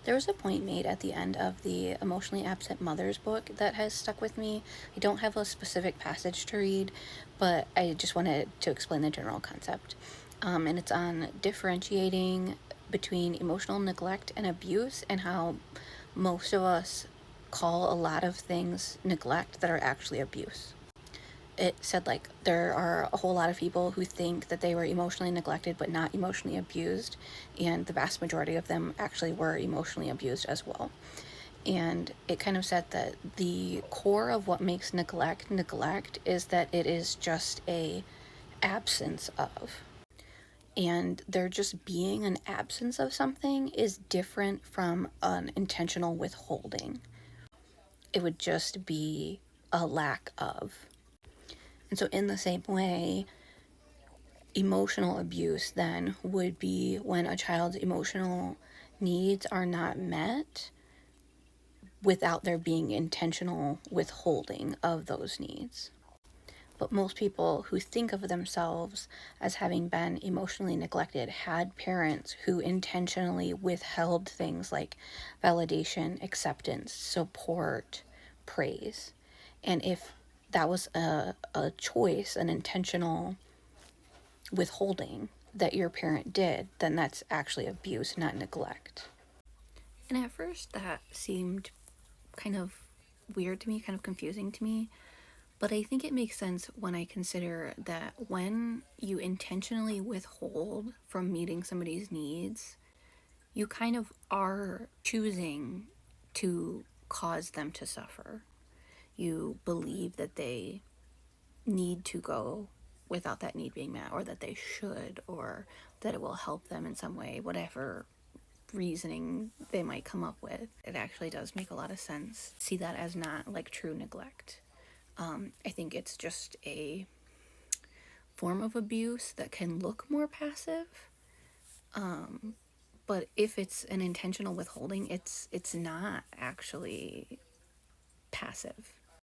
There was a point made at the end of the Emotionally Absent Mothers book that has stuck with me. I don't have a specific passage to read, but I just wanted to explain the general concept. And it's on differentiating between emotional neglect and abuse, and how most of us call a lot of things neglect that are actually abuse. It said like there are a whole lot of people who think that they were emotionally neglected but not emotionally abused, and the vast majority of them actually were emotionally abused as well. And it kind of said that the core of what makes neglect is that it is just a absence of, and there just being an absence of something is different from an intentional withholding. It would just be a lack of. And so, in the same way, emotional abuse then would be when a child's emotional needs are not met without there being intentional withholding of those needs. But most people who think of themselves as having been emotionally neglected had parents who intentionally withheld things like validation, acceptance, support, praise. And if that was a choice, an intentional withholding that your parent did, then that's actually abuse, not neglect. And at first, that seemed kind of weird to me, kind of confusing to me. But I think it makes sense when I consider that when you intentionally withhold from meeting somebody's needs, you kind of are choosing to cause them to suffer. You believe that they need to go without that need being met, or that they should, or that it will help them in some way, whatever reasoning they might come up with. It actually does make a lot of sense. See that as not like true neglect. I think it's just a form of abuse that can look more passive. But if it's an intentional withholding, it's not actually passive.